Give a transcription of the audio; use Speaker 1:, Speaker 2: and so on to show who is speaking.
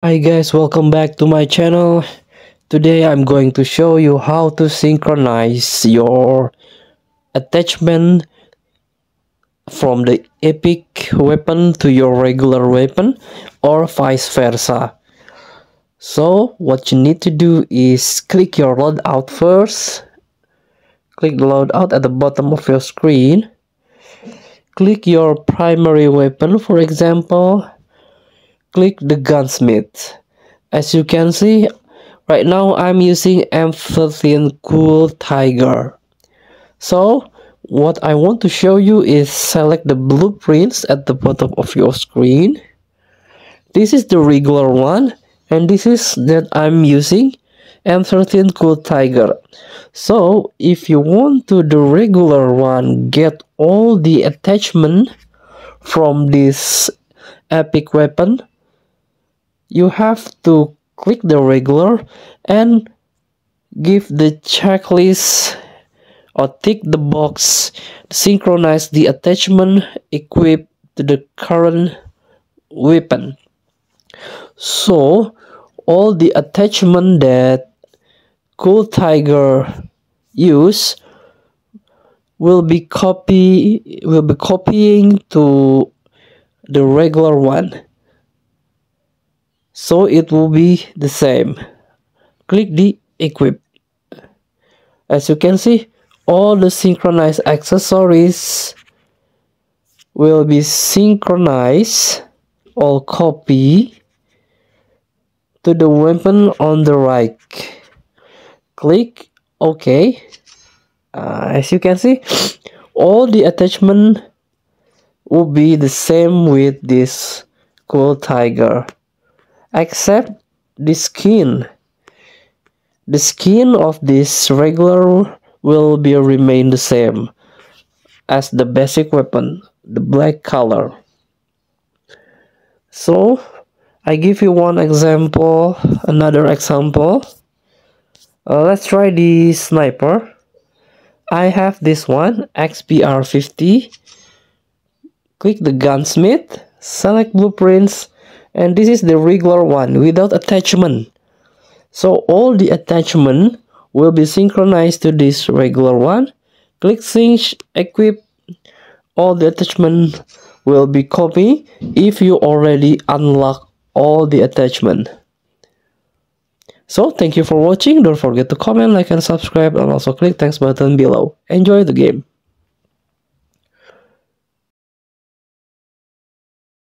Speaker 1: Hi guys, welcome back to my channel. Today I'm going to show you how to synchronize your attachment from the epic weapon to your regular weapon or vice versa. So what you need to do is click your loadout first. Click the loadout at the bottom of your screen. Click your primary weapon, for example. Click the gunsmith. As you can see, right now I'm using M13 Cool Tiger. So what I want to show you is select the blueprints at the bottom of your screen. This is the regular one, and this is that I'm using M13 Cool Tiger. So if you want to the regular one, get all the attachment from this epic weapon, you have to click the regular and give the checklist or tick the box synchronize the attachment equipped to the current weapon. So all the attachment that Cool Tiger use will be copying to the regular one, so it will be the same. Click the equip. As you can see, all the synchronized accessories will be synchronized or copy to the weapon on the right. Click OK. As you can see, all the attachment will be the same with this Cool Tiger, except the skin. The skin of this regular will remain the same as the basic weapon, the black color. So I give you another example. Let's try the sniper. I have this one, XPR50. Click the gunsmith, select blueprints, and this is the regular one without attachment. So all the attachment will be synchronized to this regular one. Click sync, equip. All the attachment will be copied if you already unlock all the attachment. So thank you for watching. Don't forget to comment, like, and subscribe, and also click thanks button below. Enjoy the game.